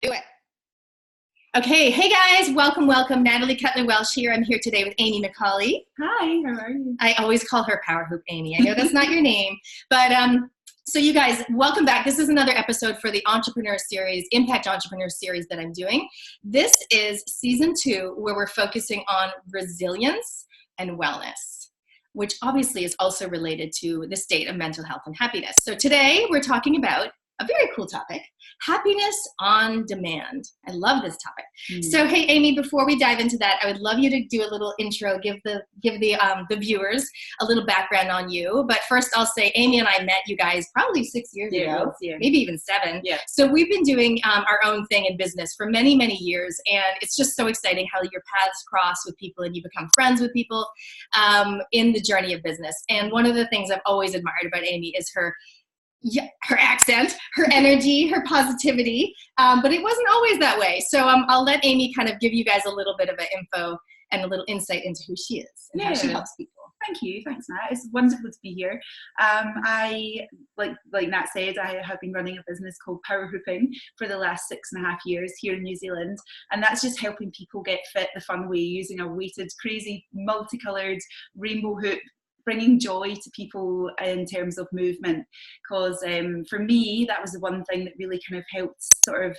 Do it. Okay, hey guys, welcome. Natalie Cutler-Welsh here. I'm here today with Amy McAuley. Hi, how are you? I always call her Power Hoop Amy. I know that's not your name, but so you guys, welcome back. This is another episode for the Entrepreneur Series, Impact Entrepreneur Series that I'm doing. This is season 2, where we're focusing on resilience and wellness, which obviously is also related to the state of mental health and happiness. So today we're talking about a very cool topic, happiness on demand. I love this topic. So, hey, Amy, before we dive into that, I would love you to do a little intro, give the viewers a little background on you. But first, I'll say Amy and I met you guys probably 6 years ago, maybe even 7. Yeah. So we've been doing our own thing in business for many, many years, and it's just so exciting how your paths cross with people and you become friends with people in the journey of business. And one of the things I've always admired about Amy is her accent, her energy, her positivity, but it wasn't always that way. So I'll let Amy kind of give you guys a little bit of an info and a little insight into who she is and how she helps people. Thank you. Thanks, Nat. It's wonderful to be here. I, like Nat said, I have been running a business called Power Hooping for the last 6.5 years here in New Zealand. And that's just helping people get fit the fun way using a weighted, crazy, multicolored rainbow hoop, bringing joy to people in terms of movement. Because for me, that was the one thing that really kind of helped sort of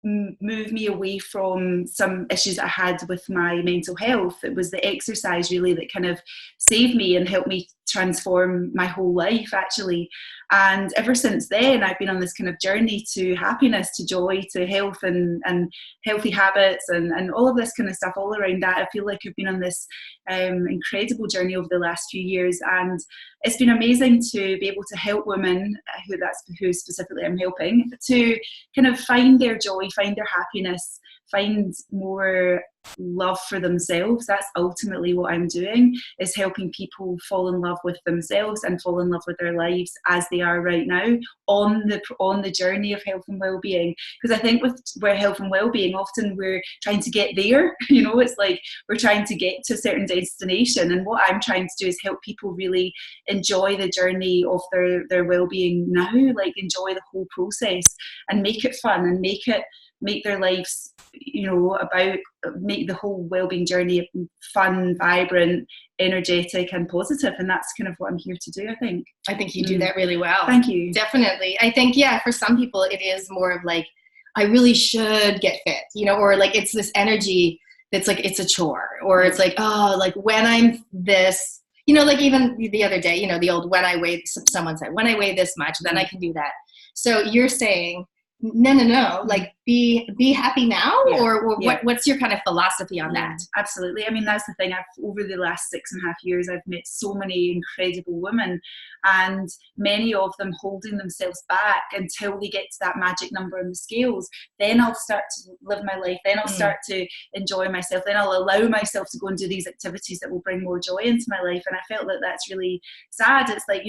move me away from some issues I had with my mental health. It was the exercise really that kind of saved me and helped me transform my whole life, actually. And ever since then, I've been on this kind of journey to happiness, to joy, to health and healthy habits and all of this kind of stuff all around that. I feel like I've been on this incredible journey over the last few years, and it's been amazing to be able to help women, who specifically I'm helping, to kind of find their joy, find their happiness, find more love for themselves. That's ultimately what I'm doing, is helping people fall in love with themselves and fall in love with their lives as they are right now on the journey of health and well-being. Because I think with health and well-being, often we're trying to get there, it's like we're trying to get to a certain destination, and what I'm trying to do is help people really enjoy the journey of their well-being now, like enjoy the whole process and make it fun and make their lives, make the whole wellbeing journey fun, vibrant, energetic and positive. And that's kind of what I'm here to do, I think. I think you do that really well. Thank you. Definitely. I think, for some people it is more of like, I really should get fit, or like it's this energy that's like, it's a chore, or it's like, oh, like when I'm this, like even the other day, the old, someone said, when I weigh this much, then I can do that. So you're saying, no, like be happy now, or what's your kind of philosophy on that? Absolutely. I mean, that's the thing. Over the last 6.5 years, I've met so many incredible women, and many of them holding themselves back until they get to that magic number on the scales. Then I'll start to live my life. Then I'll start to enjoy myself. Then I'll allow myself to go and do these activities that will bring more joy into my life. And I felt that that's really sad. It's like,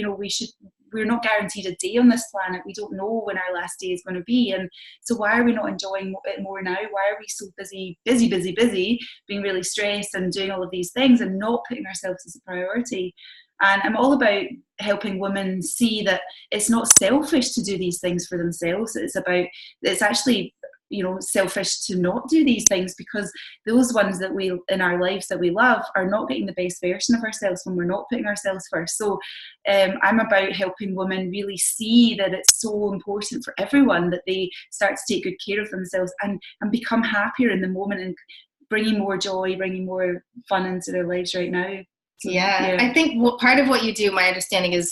we're not guaranteed a day on this planet. We don't know when our last day is going to be. And so why are we not enjoying it more now? Why are we so busy, being really stressed and doing all of these things and not putting ourselves as a priority? And I'm all about helping women see that it's not selfish to do these things for themselves. It's actually selfish to not do these things, because those ones that we in our lives that we love are not getting the best version of ourselves when we're not putting ourselves first. So I'm about helping women really see that it's so important for everyone that they start to take good care of themselves and become happier in the moment and bringing more joy, bringing more fun into their lives right now. So, I think part of what you do, my understanding, is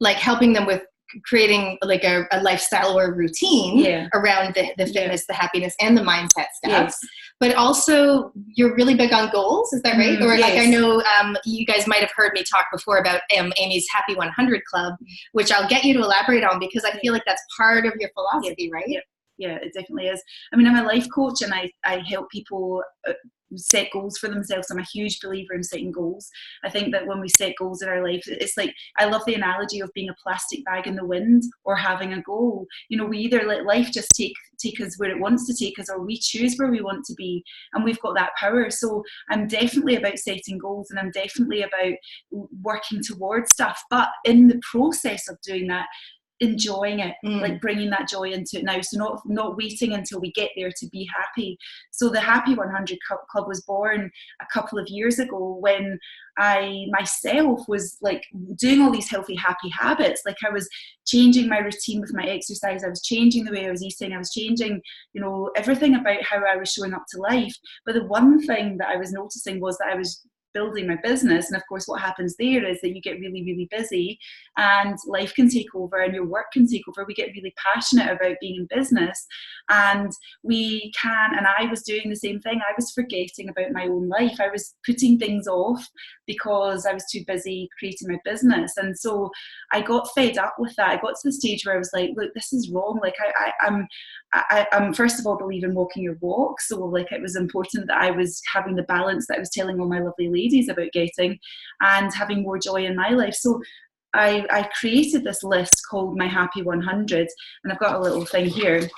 like helping them with creating like a lifestyle or a routine around the fitness, the happiness, and the mindset stuff. Yes. But also, you're really big on goals. Is that right? Or like I know you guys might have heard me talk before about Amy's Happy 100 Club, which I'll get you to elaborate on, because I feel like that's part of your philosophy, right? Yeah, it definitely is. I mean, I'm a life coach, and I help people set goals for themselves. I'm a huge believer in setting goals. I think that when we set goals in our life, it's like, I love the analogy of being a plastic bag in the wind or having a goal. We either let life just take us where it wants to take us, or we choose where we want to be, and we've got that power. So I'm definitely about setting goals, and I'm definitely about working towards stuff, but in the process of doing that, enjoying it, like bringing that joy into it now. So not waiting until we get there to be happy. So the Happy 100 Club was born a couple of years ago when I myself was like doing all these healthy, happy habits. Like I was changing my routine with my exercise. I was changing the way I was eating. I was changing, everything about how I was showing up to life. But the one thing that I was noticing was that I was building my business, and of course what happens there is that you get really, really busy and life can take over and your work can take over. We get really passionate about being in business, and I was doing the same thing. I was forgetting about my own life. I was putting things off because I was too busy creating my business. And so I got fed up with that. I got to the stage where I was like, look, this is wrong. Like I'm first of all believe in walking your walk. So like it was important that I was having the balance that I was telling all my lovely ladies about getting, and having more joy in my life. So I created this list called my Happy 100, and I've got a little thing here.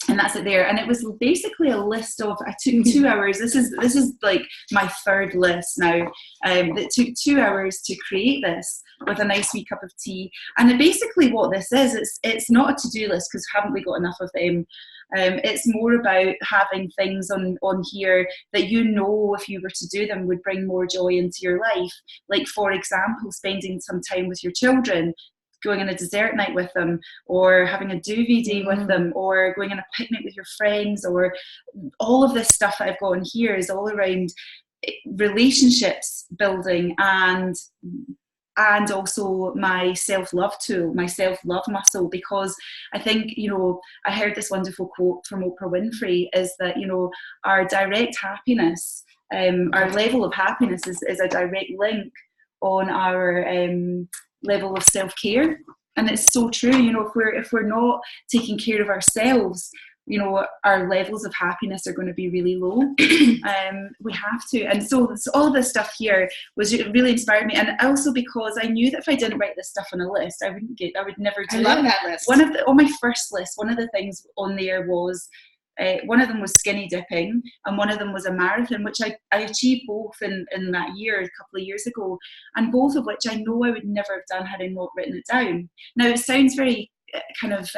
And that's it there. And it was basically a list of, I took 2 hours. This is like my third list now. That took 2 hours to create this with a nice wee cup of tea. And basically what this is, it's not a to-do list because haven't we got enough of them? It's more about having things on here that if you were to do them would bring more joy into your life. Like for example, spending some time with your children, going on a dessert night with them, or having a duvet day with them, or going on a picnic with your friends, or all of this stuff that I've got on here is all around relationships building and also my self-love tool, my self-love muscle, because I think, I heard this wonderful quote from Oprah Winfrey is that, our direct happiness, our level of happiness is a direct link on our level of self-care. And it's so true. If we're not taking care of ourselves, our levels of happiness are going to be really low. We have to. And so all this stuff here really inspired me. And also because I knew that if I didn't write this stuff on a list, I would never do it. I love that list. On my first list, one of the things on there was, one of them was skinny dipping, and one of them was a marathon, which I achieved both in that year, a couple of years ago, and both of which I know I would never have done had I not written it down. Now, it sounds very kind of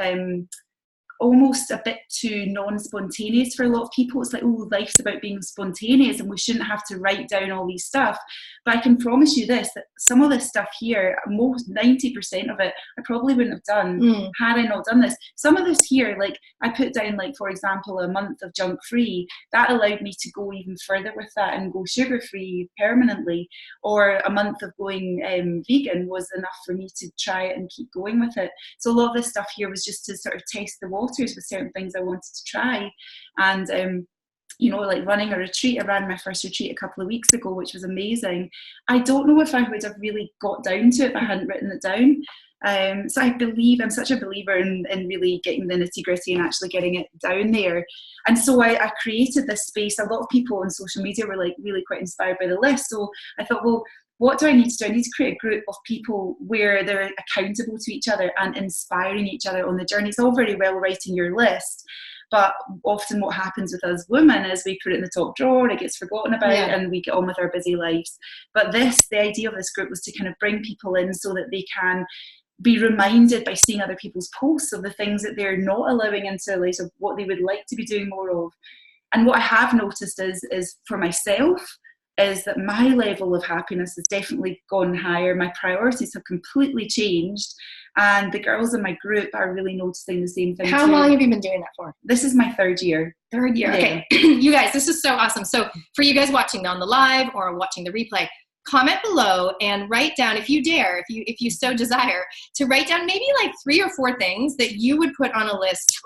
almost a bit too non-spontaneous for a lot of people. It's like, oh, life's about being spontaneous and we shouldn't have to write down all these stuff. But I can promise you this, that some of this stuff here, most 90% of it, I probably wouldn't have done had I not done this. Some of this here, like I put down, like, for example, a month of junk-free. That allowed me to go even further with that and go sugar-free permanently. Or a month of going vegan was enough for me to try it and keep going with it. So a lot of this stuff here was just to sort of test the waters with certain things I wanted to try. And like running a retreat. I ran my first retreat a couple of weeks ago, which was amazing. I don't know if I would have really got down to it if I hadn't written it down. So I'm such a believer in really getting the nitty gritty and actually getting it down there. And so I created this space. A lot of people on social media were like really quite inspired by the list. So I thought, well, what do I need to do? I need to create a group of people where they're accountable to each other and inspiring each other on the journey. It's all very well writing your list, but often what happens with us women is we put it in the top drawer, it gets forgotten about, and we get on with our busy lives. But the idea of this group was to kind of bring people in so that they can be reminded by seeing other people's posts of the things that they're not allowing into their lives, of what they would like to be doing more of. And what I have noticed is for myself, is that my level of happiness has definitely gone higher. My priorities have completely changed. And the girls in my group are really noticing the same thing. How long have you been doing that for? This is my third year. Yeah. Okay. You guys, this is so awesome. So for you guys watching on the live or watching the replay, comment below and write down, if you dare, if you so desire, to write down maybe like 3 or 4 things that you would put on a list.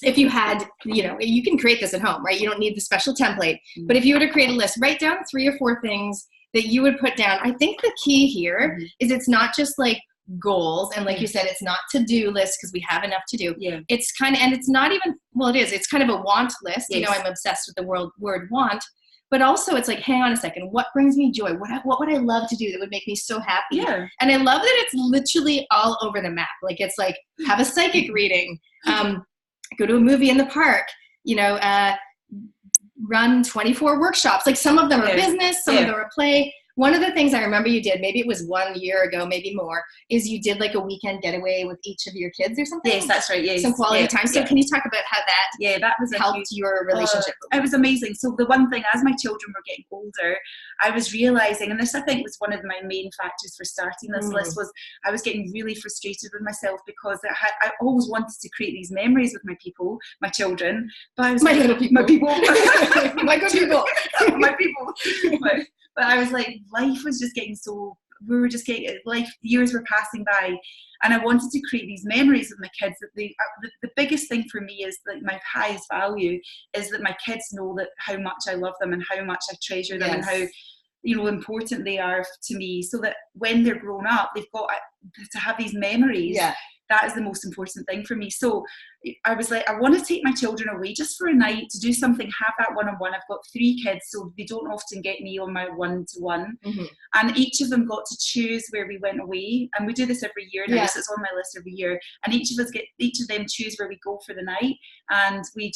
If you had, you can create this at home, right? You don't need the special template. But if you were to create a list, write down 3 or 4 things that you would put down. I think the key here is it's not just like goals. And like you said, it's not to-do lists because we have enough to do. Yeah. It's kind of, and it's not even, well, it is. It's kind of a want list. Yes. I'm obsessed with the word want. But also it's like, hang on a second, what brings me joy? What would I love to do that would make me so happy? Yeah. And I love that it's literally all over the map. Like it's like, have a psychic reading. Go to a movie in the park, run 24 workshops. Like some of them are business, some of them are play. one of the things I remember you did, maybe it was 1 year ago, maybe more, is you did like a weekend getaway with each of your kids or something? Yes, that's right. Yes. Some quality time. So can you talk about how that was helped your relationship? It was amazing. So the one thing, as my children were getting older, I was realising, and this I think was one of my main factors for starting this list, was I was getting really frustrated with myself because I always wanted to create these memories with my people, my children, but I was my little people. My people. My good people. My people. But I was like, life was just getting so, we were just getting, life, years were passing by, and I wanted to create these memories with my kids. That the biggest thing for me is that my highest value is that my kids know that how much I love them and how much I treasure them, and how, you know, important they are to me, so that when they're grown up, they've got to have these memories. That is the most important thing for me. So I was like, I want to take my children away just for a night to do something, have that one-on-one. I've got 3 kids, so they don't often get me on my one-to-one. And each of them got to choose where we went away. And we do this every year now, so it's on my list every year. And each of them choose where we go for the night. And we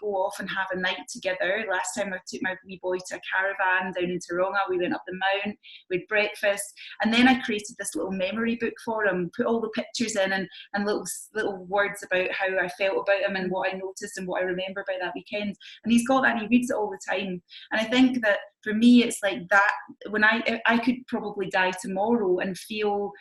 go off and have a night together. Last time I took my wee boy to a caravan down in Taronga. We went up the mount, we had breakfast. And then I created this little memory book for him, put all the pictures in, and little words about how I felt about him and what I noticed and what I remember about that weekend. And he's got that, and he reads it all the time. And I think that for me, it's like that, when I could probably die tomorrow and feel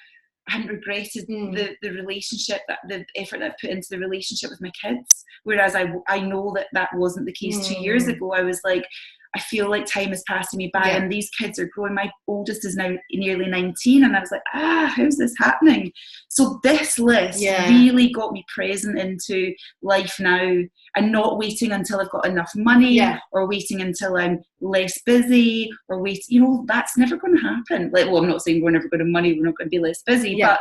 I hadn't regretted the relationship, the effort that I've put into the relationship with my kids. Whereas I know that wasn't the case 2 years ago. I was like, I feel like time is passing me by, and these kids are growing. My oldest is now nearly 19, and I was like, how's this happening? So this list really got me present into life now, and not waiting until I've got enough money, or waiting until I'm less busy, or that's never going to happen. Like, well, I'm not saying we're never going to have money, we're not going to be less busy, but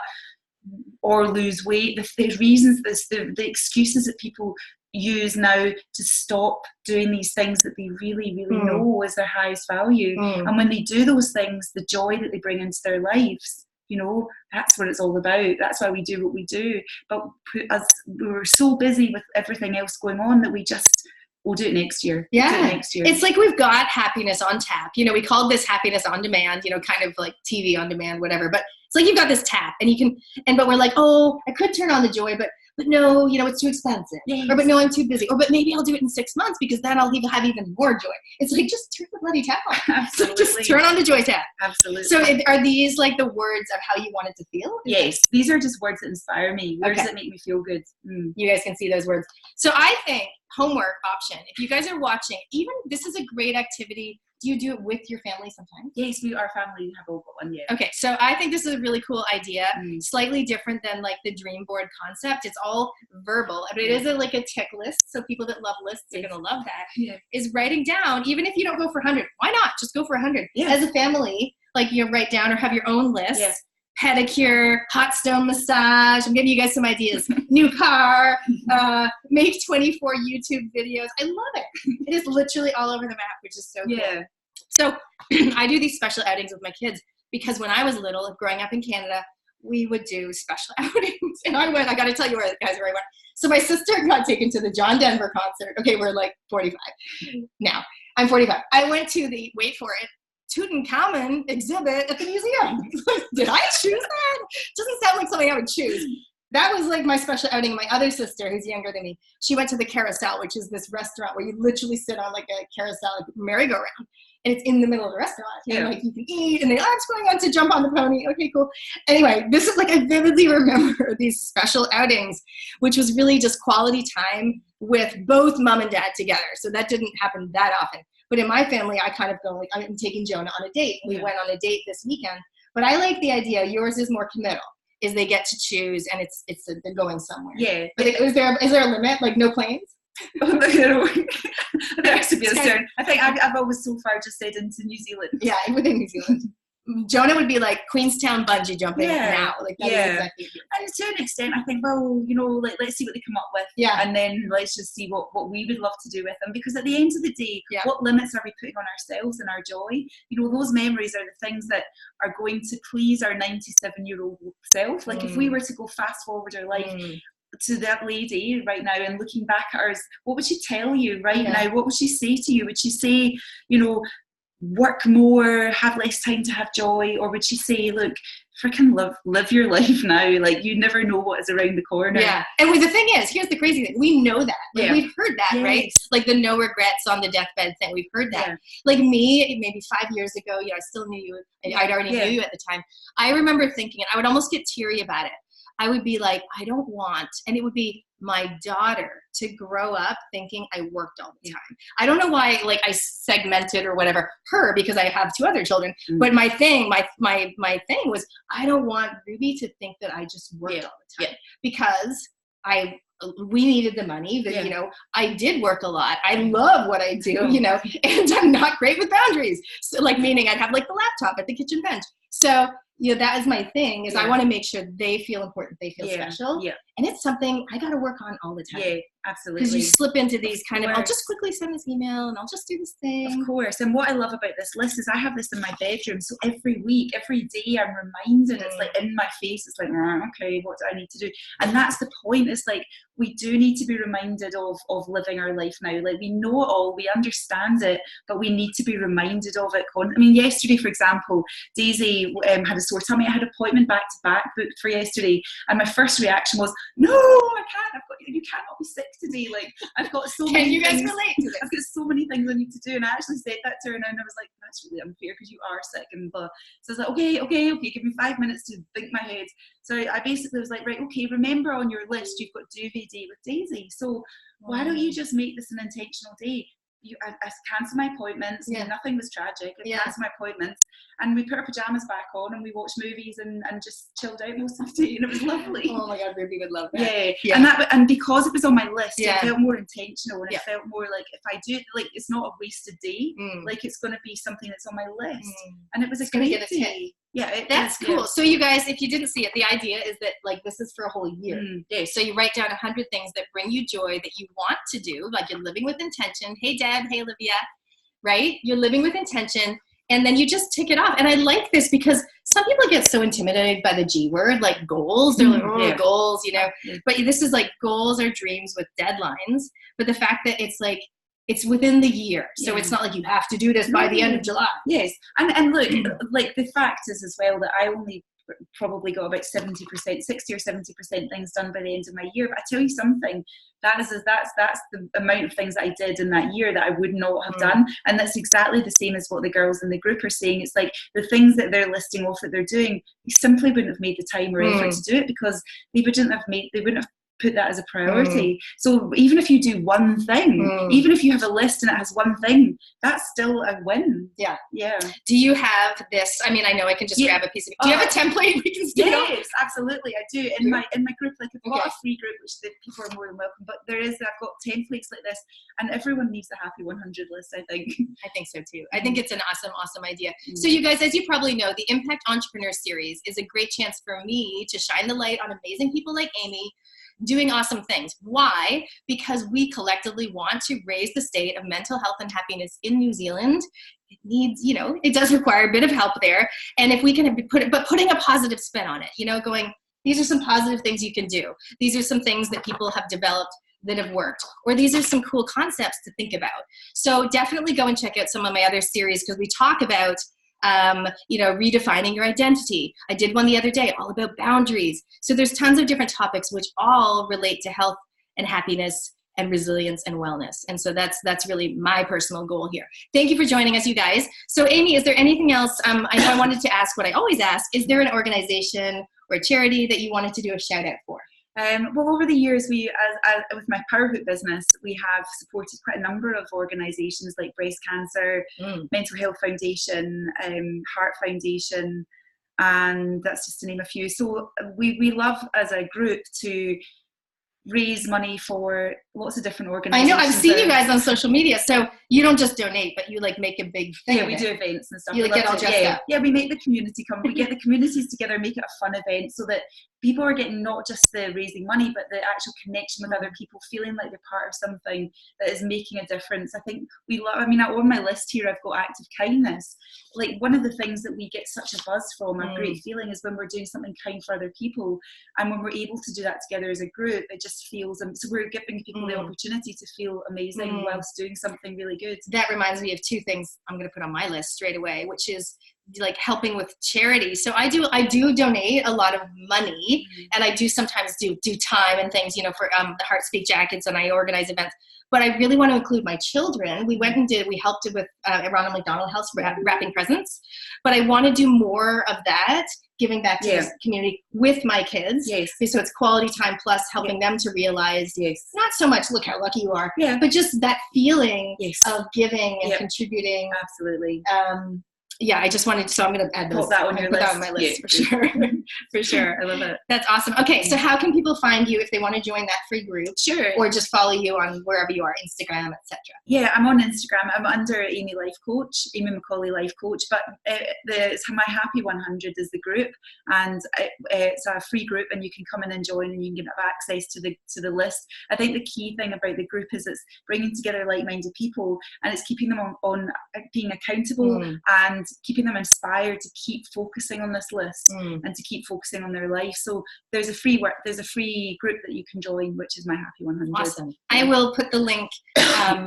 or lose weight. The reasons, the excuses that people use now to stop doing these things that they really, really know is their highest value. And when they do those things, the joy that they bring into their lives, that's what it's all about. That's why we do what we do. But as we were so busy with everything else going on that we'll do it next year. It's like we've got happiness on tap. We called this happiness on demand, kind of like TV on demand, whatever. But it's like you've got this tap, and but we're like, oh, I could turn on the joy, but no, it's too expensive. Or, but no, I'm too busy. Or, but maybe I'll do it in 6 months because then I'll have even more joy. It's like, just turn the bloody tap on. Absolutely. Just turn on the joy tap. Absolutely. So are these like the words of how you want it to feel? Yes. These are just words that inspire me. Words that make me feel good. You guys can see those words. So I think homework option, if you guys are watching, even this is a great activity. Do you do it with your family sometimes? Yes, our family have all got one, Okay, so I think this is a really cool idea. Slightly different than like the dream board concept. It's all verbal, but it is like a tick list. So people that love lists are going to love that. Is writing down, even if you don't go for 100, why not? Just go for 100. As a family, like write down or have your own list. Pedicure, hot stone massage. I'm giving you guys some ideas. New car, make 24 YouTube videos. I love it. It is literally all over the map, which is so cool. So I do these special outings with my kids because when I was little, growing up in Canada, we would do special outings. And I got to tell you where I went. So my sister got taken to the John Denver concert. Okay, we're like 45 now. I'm 45. I went to the, wait for it, Tutankhamun exhibit at the museum. Did I choose that? Doesn't sound like something I would choose. That was like my special outing. My other sister, who's younger than me, she went to the Carousel, which is this restaurant where you literally sit on like a carousel, like merry-go-round, and it's in the middle of the restaurant. And like you can eat, and the arms going on to jump on the pony. Okay, cool. Anyway, this is like I vividly remember these special outings, which was really just quality time with both mom and dad together. So that didn't happen that often. But in my family, I kind of go like, I'm taking Jonah on a date. We went on a date this weekend. But I like the idea. Yours is more committal. Is they get to choose, and they're going somewhere. But is there a limit? Like no planes? There has to be a certain. I think I've always so far just said into New Zealand. Yeah, within New Zealand. Jonah would be like Queenstown bungee jumping now. Like that is exactly. And to an extent, I think, well, let's see what they come up with. And then let's just see what we would love to do with them. Because at the end of the day, what limits are we putting on ourselves and our joy? Those memories are the things that are going to please our 97-year-old self. Like if we were to go fast forward our life to that lady right now and looking back at ours, what would she tell you right now? What would she say to you? Would she say, work more, have less time to have joy? Or would she say, look, freaking live your life now, like you never know what is around the corner? Yeah. And the thing is, here's the crazy thing, we know that, like, we've heard that, yes. right? Like the no regrets on the deathbed thing, we've heard that. Like me, maybe 5 years ago, I still knew you, I'd already knew you at the time. I remember thinking, and I would almost get teary about it, I would be like, I don't want, and it would be my daughter to grow up thinking I worked all the time. I don't know why, like, I segmented or whatever her, because I have 2 other children. But my thing, my thing was, I don't want Ruby to think that I just worked all the time, because we needed the money. That I did work a lot. I love what I do, and I'm not great with boundaries. So, like, meaning I'd have like the laptop at the kitchen bench. So that is my thing, is I want to make sure they feel important, they feel special. And it's something I got to work on all the time. Yeah, absolutely. Because you slip into these kind of, I'll just quickly send this email and I'll just do this thing. Of course. And what I love about this list is I have this in my bedroom. So every week, every day, I'm reminded, it's like in my face, it's like, okay, what do I need to do? And that's the point. It's like, we do need to be reminded of living our life now. Like, we know it all, we understand it, but we need to be reminded of it. I mean, yesterday, for example, Daisy had a sore tummy. I had an appointment back to back booked for yesterday. And my first reaction was, no, I can't. You cannot be sick today. Like, I've got so many you guys things. relate to this? I've got so many things I need to do. And I actually said that to her, and I was like, that's really unfair because you are sick and blah. So I was like, okay, give me 5 minutes to think my head. So I basically was like, right, okay, remember on your list you've got duvet day with Daisy. So why don't you just make this an intentional day? I cancelled my appointments. Nothing was tragic. I cancelled my appointments, and we put our pajamas back on and we watched movies and just chilled out most of the day, and it was lovely. Oh my God, Ruby would love that. Yeah. And because it was on my list, it felt more intentional, and it felt more like, if I do it, like, it's not a wasted day. Like, it's going to be something that's on my list, and it was a great day. Yeah, that's cool. So you guys, if you didn't see it, the idea is that, like, this is for a whole year. So you write down 100 things that bring you joy, that you want to do, like you're living with intention. Hey Deb, hey Olivia, right? You're living with intention, and then you just tick it off. And I like this because some people get so intimidated by the G word, like goals. They're like, goals, But this is like goals or dreams with deadlines. But the fact that it's like, it's within the year. So it's not like you have to do this by the end of July. Yes. And look, like, the fact is as well that I only probably got about 70%, 60 or 70% things done by the end of my year. But I tell you something, that's the amount of things that I did in that year that I would not have done. And that's exactly the same as what the girls in the group are saying. It's like, the things that they're listing off that they're doing, they simply wouldn't have made the time or effort to do it, because they wouldn't have put that as a priority. So even if you do one thing, even if you have a list and it has one thing, that's still a win. Yeah. Do you have this? I mean, I know I can just grab a piece of it. Do you have a template we can stick on? Yes, absolutely. I do. In my group, like, I've got a free group, which the people are more than welcome. But I've got templates like this, and everyone needs a happy 100 list, I think. I think so too. I think it's an awesome idea. So you guys, as you probably know, the Impact Entrepreneur Series is a great chance for me to shine the light on amazing people like Amy, doing awesome things. Why? Because we collectively want to raise the state of mental health and happiness in New Zealand. It needs, it does require a bit of help there. And if we can putting a positive spin on it, going, these are some positive things you can do. These are some things that people have developed that have worked, or these are some cool concepts to think about. So definitely go and check out some of my other series, because we talk about redefining your identity. I did one the other day all about boundaries. So there's tons of different topics which all relate to health and happiness and resilience and wellness. And so that's really my personal goal here. Thank you for joining us, you guys. So Amy, is there anything else? I know I wanted to ask what I always ask. Is there an organization or a charity that you wanted to do a shout out for? Well, over the years, with my Powerhoop business, we have supported quite a number of organisations like Breast Cancer, Mental Health Foundation, Heart Foundation, and that's just to name a few. So we love, as a group, to raise money for lots of different organisations. I know, I've seen you guys on social media. So you don't just donate, but you like make a big thing. Yeah, we do events and stuff. You get all dressed up. Yeah, we make the community come. We get the communities together, make it a fun event, so that people are getting not just the raising money, but the actual connection with other people, feeling like they're part of something that is making a difference. I think on my list here, I've got active kindness. Like, one of the things that we get such a buzz from, a great feeling, is when we're doing something kind for other people. And when we're able to do that together as a group, it just feels, so we're giving people the opportunity to feel amazing whilst doing something really good. That reminds me of two things I'm going to put on my list straight away, which is like helping with charity. So I do donate a lot of money, and I do sometimes do time and things, you know, for the Heart Speak jackets, and I organize events. But I really want to include my children. We helped with Ronald McDonald House wrapping presents. But I want to do more of that, giving back to this community with my kids. Yes. So it's quality time plus helping them to realize not so much look how lucky you are, but just that feeling of giving and contributing. Absolutely. Yeah, I just wanted, so I'm going to add those. Put that on your list. That on my list for sure. For sure. I love it. That's awesome. Okay, so how can people find you if they want to join that free group? Sure. Or just follow you on wherever you are, Instagram, etc. Yeah, I'm on Instagram. I'm under Amy Life Coach, Amy McAuley Life Coach. But my Happy 100 is the group, and it's a free group, and you can come in and join, and you can have access to the list. I think the key thing about the group is it's bringing together like-minded people, and it's keeping them on being accountable and keeping them inspired to keep focusing on this list and to keep focusing on their life. So there's a free group that you can join, which is my Happy 100. Awesome. I will put the link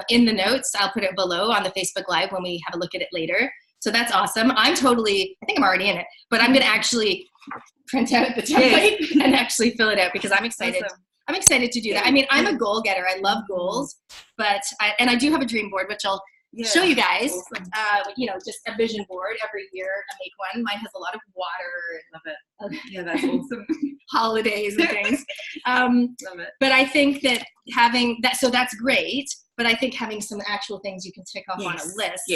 in the notes. I'll put it below on the Facebook Live when we have a look at it later. So that's awesome. I think I'm already in it, but I'm going to actually print out the template and actually fill it out because I'm excited. Awesome. I'm excited to do that. I mean, I'm a goal getter. I love goals, but I do have a dream board, which I'll show you guys. Awesome. You know, just a vision board every year. I make one. Mine has a lot of water. Love it. Yeah, that's awesome. Holidays and things. Love it. But I think that having that, so that's great. But I think having some actual things you can tick off on a list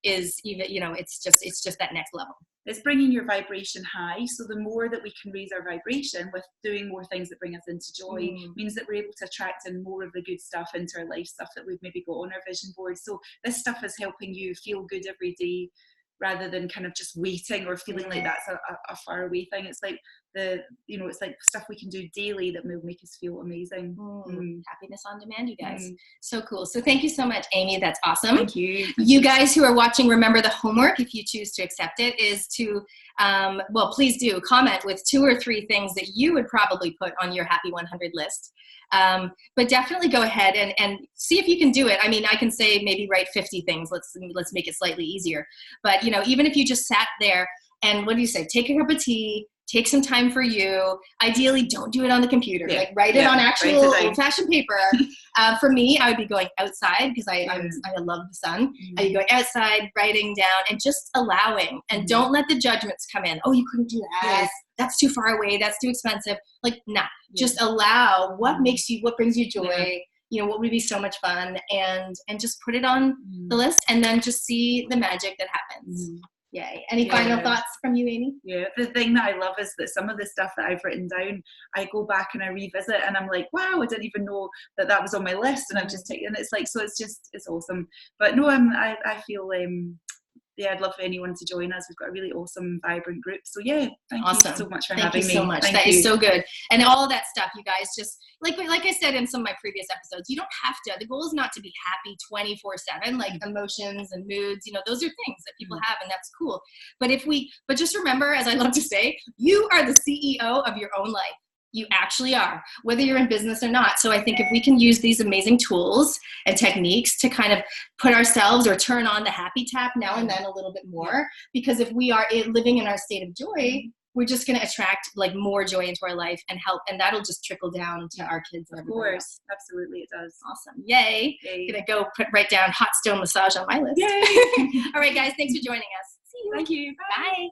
is even, you know, it's just that next level. It's bringing your vibration high. So the more that we can raise our vibration with doing more things that bring us into joy means that we're able to attract in more of the good stuff into our life, stuff that we've maybe got on our vision board. So this stuff is helping you feel good every day rather than kind of just waiting or feeling like that's a far away thing. It's like it's like stuff we can do daily that will make us feel amazing. Happiness on demand, you guys. So cool. So thank you so much, Amy. That's awesome. Thank you. You guys who are watching, remember the homework, if you choose to accept it, is to, please do comment with 2 or 3 things that you would probably put on your Happy 100 list. But definitely go ahead and see if you can do it. I mean, I can say maybe write 50 things. Let's make it slightly easier. But, you know, even if you just sat there and what do you say? Take a cup of tea, take some time for you. Ideally, don't do it on the computer. Like write it on actual old-fashioned paper. For me, I would be going outside because I love the sun. I'd be going outside, writing down, and just allowing. And don't let the judgments come in. Oh, you couldn't do that. That's too far away. That's too expensive. Like, nah. Just allow what brings you joy. You know, what would be so much fun, and just put it on the list, and then just see the magic that happens. Yay. Any final thoughts from you, Amy? Yeah, the thing that I love is that some of the stuff that I've written down, I go back and I revisit and I'm like, wow, I didn't even know that was on my list, and I've just taken it. It's like, so it's awesome. But no, I feel I'd love for anyone to join us. We've got a really awesome, vibrant group. So yeah, thank you so much for having me. Thank you so much. That is so good. And all of that stuff, you guys, just like I said in some of my previous episodes, you don't have to. The goal is not to be happy 24/7. Like emotions and moods, you know, those are things that people have, and that's cool. But just remember, as I love to say, you are the CEO of your own life. You actually are, whether you're in business or not. So I think if we can use these amazing tools and techniques to kind of put ourselves or turn on the happy tap now and then a little bit more, because if we are living in our state of joy, we're just going to attract like more joy into our life and help, and that'll just trickle down to our kids and everybody else. Absolutely, it does. Awesome. Yay. Gonna go write down hot stone massage on my list. Yay. All right, guys, thanks for joining us. See you. Thank you. Bye.